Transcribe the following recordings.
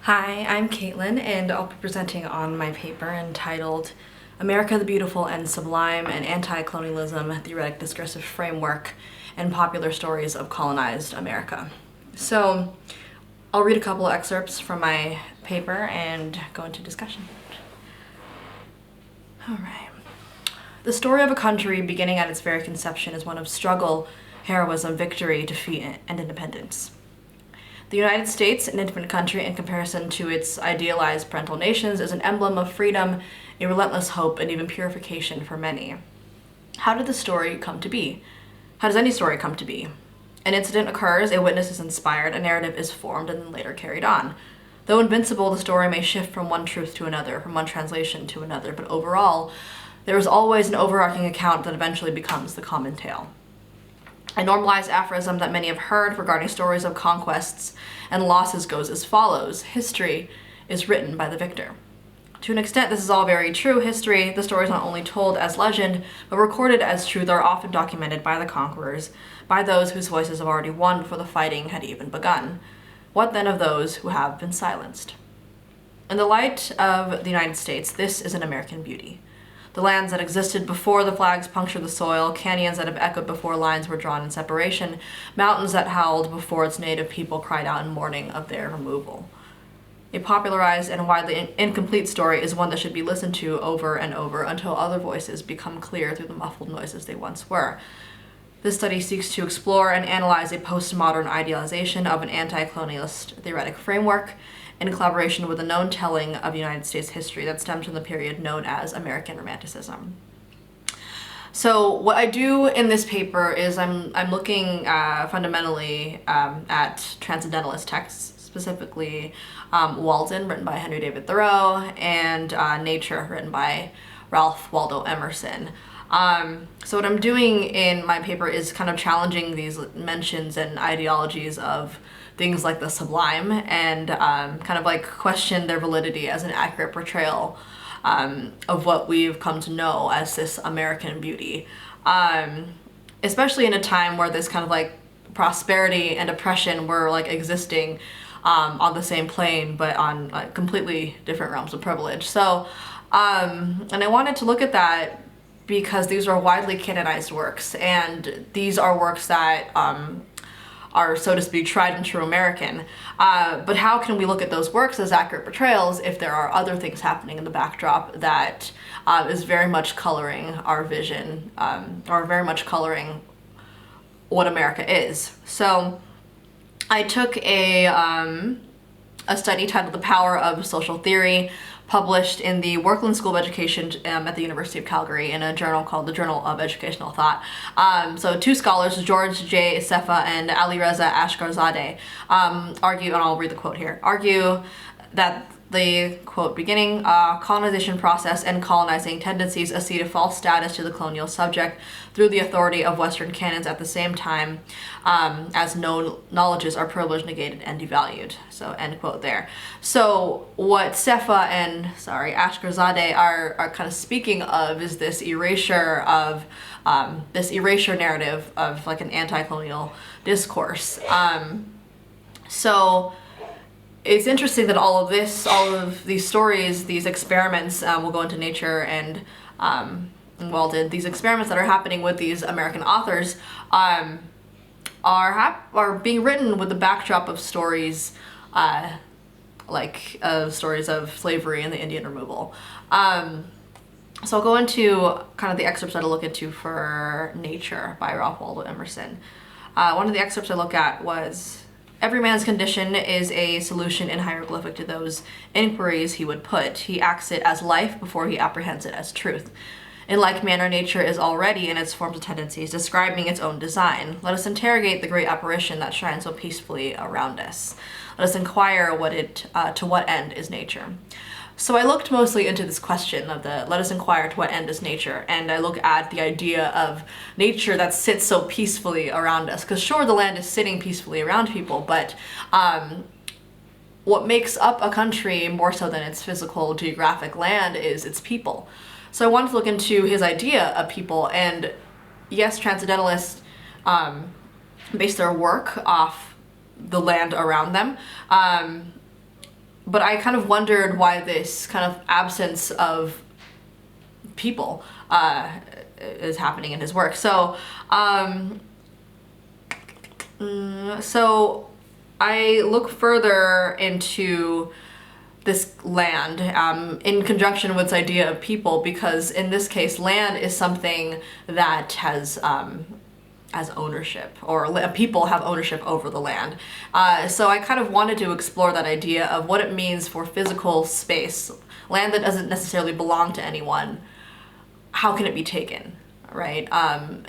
Hi, I'm Kaitlin, and I'll be presenting on my paper entitled America the Beautiful and Sublime, an Anti-Colonialism, Theoretic, Discursive Framework, and Popular Stories of Colonized America. So, I'll read a couple of excerpts from my paper and go into discussion. Alright. The story of a country beginning at its very conception is one of struggle, heroism, victory, defeat, and independence. The United States, an infant country in comparison to its idealized parental nations, is an emblem of freedom, a relentless hope, and even purification for many. How did the story come to be? How does any story come to be? An incident occurs, a witness is inspired, a narrative is formed, and then later carried on. Though invincible, the story may shift from one truth to another, from one translation to another, but overall, there is always an overarching account that eventually becomes the common tale. A normalized aphorism that many have heard regarding stories of conquests and losses goes as follows: history is written by the victor. To an extent, this is all very true. History, the stories not only told as legend, but recorded as truth, are often documented by the conquerors, by those whose voices have already won before the fighting had even begun. What then of those who have been silenced? In the light of the United States, this is an American beauty. The lands that existed before the flags punctured the soil, canyons that have echoed before lines were drawn in separation, mountains that howled before its native people cried out in mourning of their removal. A popularized and widely incomplete story is one that should be listened to over and over until other voices become clear through the muffled noises they once were. This study seeks to explore and analyze a postmodern idealization of an anti-colonialist theoretic framework in collaboration with a known telling of United States history that stems from the period known as American Romanticism. So what I do in this paper is I'm looking fundamentally at Transcendentalist texts, specifically Walden, written by Henry David Thoreau, and Nature, written by Ralph Waldo Emerson. So what I'm doing in my paper is kind of challenging these mentions and ideologies of things like the Sublime and kind of like question their validity as an accurate portrayal of what we've come to know as this American beauty. Especially in a time where this kind of like prosperity and oppression were like existing on the same plane, but on completely different realms of privilege. So, and I wanted to look at that because these are widely canonized works, and these are works that are, so to speak, tried and true American. But how can we look at those works as accurate portrayals if there are other things happening in the backdrop that is very much coloring our vision, or very much coloring what America is? So I took a study titled The Power of Social Theory, published in the Workland School of Education at the University of Calgary in a journal called the Journal of Educational Thought. So two scholars, George J. Sefa and Alireza Ashgarzadeh, argue, and I'll read the quote here, argue that the quote beginning, colonization process and colonizing tendencies accede a false status to the colonial subject through the authority of Western canons at the same time as known knowledges are privileged, negated, and devalued. So end quote there. So what Sefa and Ashgarzadeh are kind of speaking of is this erasure narrative of like an anti-colonial discourse. So it's interesting that all of these stories, these experiments, we'll go into Nature and Walden, these experiments that are happening with these American authors are being written with the backdrop of stories stories of slavery and the Indian removal. So I'll go into kind of the excerpts that I look into for Nature by Ralph Waldo Emerson. One of the excerpts I look at was, "Every man's condition is a solution in hieroglyphic to those inquiries he would put. He acts it as life before he apprehends it as truth. In like manner, nature is already, in its forms and tendencies, describing its own design. Let us interrogate the great apparition that shines so peacefully around us. Let us inquire to what end is nature." So I looked mostly into this question of let us inquire to what end is nature, and I look at the idea of nature that sits so peacefully around us, because sure, the land is sitting peacefully around people, but what makes up a country more so than its physical geographic land is its people. So I wanted to look into his idea of people, and yes, Transcendentalists base their work off the land around them. but I kind of wondered why this kind of absence of people is happening in his work. So so I look further into this land in conjunction with this idea of people, because in this case, land is something that has ownership, or people have ownership over the land. So I kind of wanted to explore that idea of what it means for physical space, land that doesn't necessarily belong to anyone. How can it be taken, right?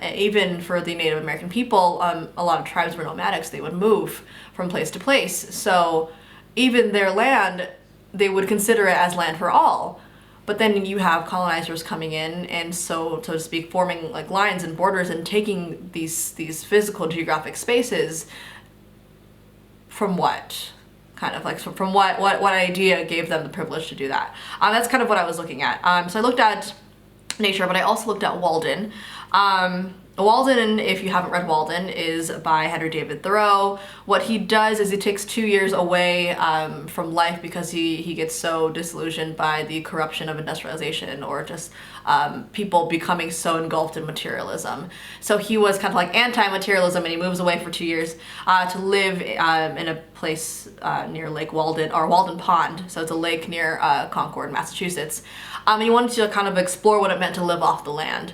Even for the Native American people, a lot of tribes were nomadics. They would move from place to place. So even their land, they would consider it as land for all. But then you have colonizers coming in, and so to speak, forming like lines and borders and taking these physical geographic spaces. From what? Kind of like, so from what idea gave them the privilege to do that? That's kind of what I was looking at. So I looked at nature, but I also looked at Walden. Walden, if you haven't read Walden, is by Henry David Thoreau. What he does is he takes 2 years away from life because he gets so disillusioned by the corruption of industrialization, or just people becoming so engulfed in materialism. So he was kind of like anti-materialism, and he moves away for 2 years to live in a place near Lake Walden, or Walden Pond. So it's a lake near Concord, Massachusetts. He wanted to kind of explore what it meant to live off the land.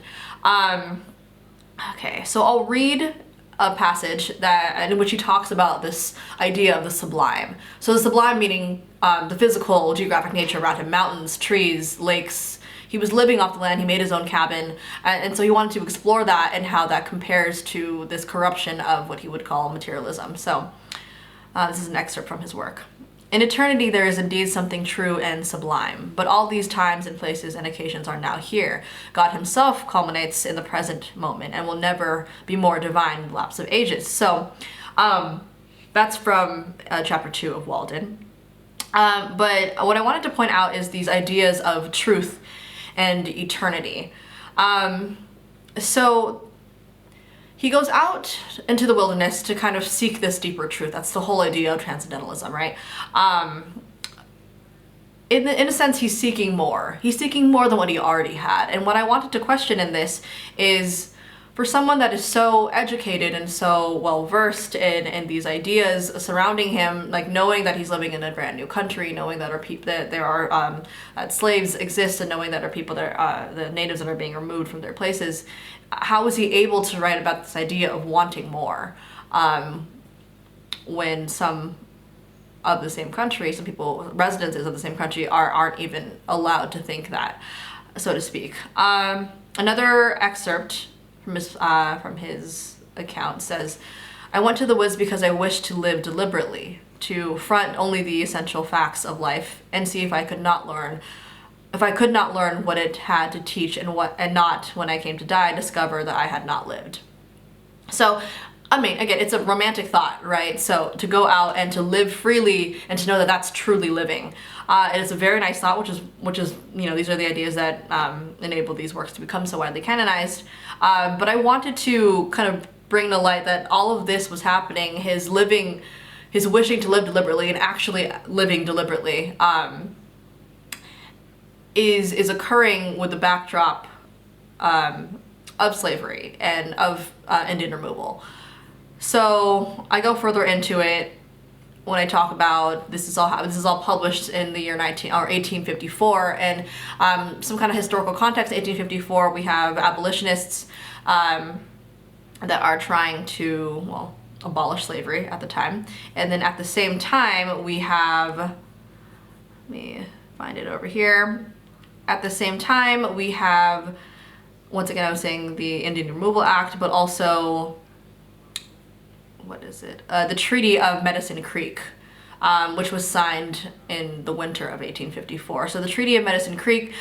Okay, so I'll read a passage in which he talks about this idea of the sublime. So the sublime meaning the physical geographic nature around him, mountains, trees, lakes. He was living off the land, he made his own cabin, and so he wanted to explore that and how that compares to this corruption of what he would call materialism. So this is an excerpt from his work. In eternity there is indeed something true and sublime, but all these times and places and occasions are now here. God himself culminates in the present moment and will never be more divine in the lapse of ages. So that's from chapter 2 of Walden. But what I wanted to point out is these ideas of truth and eternity. So he goes out into the wilderness to kind of seek this deeper truth. That's the whole idea of transcendentalism, right? In a sense, he's seeking more. He's seeking more than what he already had. And what I wanted to question in this is, for someone that is so educated and so well versed in these ideas surrounding him, like knowing that he's living in a brand new country, knowing that that slaves exist, and knowing that there are people that the natives that are being removed from their places, how was he able to write about this idea of wanting more when some of the same country, some people, residences of the same country, aren't even allowed to think that, so to speak. Another excerpt from his account says, I went to the woods because I wished to live deliberately, to front only the essential facts of life and see if I could not learn what it had to teach, and not, when I came to die, discover that I had not lived. So, I mean, again, it's a romantic thought, right? So to go out and to live freely and to know that that's truly living. It is a very nice thought, which is these are the ideas that enable these works to become so widely canonized. But I wanted to kind of bring to light that all of this was happening, his wishing to live deliberately and actually living deliberately, is occurring with the backdrop of slavery and of Indian removal. So I go further into it when I talk about this is all published in the year 1854, and some kind of historical context. 1854, we have abolitionists that are trying to abolish slavery at the time, and then at the same time we have, let me find it over here. At the same time we have, once again I was saying the Indian Removal Act, but also the Treaty of Medicine Creek, which was signed in the winter of 1854. So the Treaty of Medicine Creek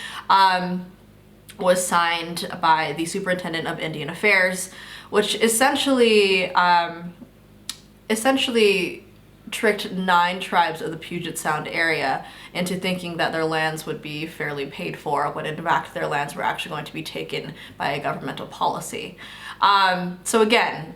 was signed by the Superintendent of Indian Affairs, which essentially tricked 9 tribes of the Puget Sound area into thinking that their lands would be fairly paid for, when in fact their lands were actually going to be taken by a governmental policy. So again,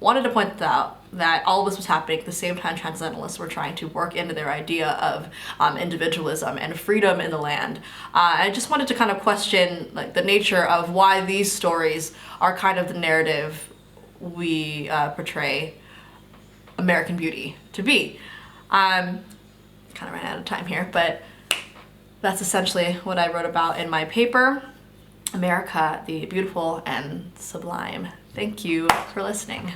wanted to point out that all of this was happening at the same time Transcendentalists were trying to work into their idea of individualism and freedom in the land. I just wanted to kind of question like the nature of why these stories are kind of the narrative we portray American beauty to be. Kind of ran out of time here, but that's essentially what I wrote about in my paper, America, the Beautiful and Sublime. Thank you for listening.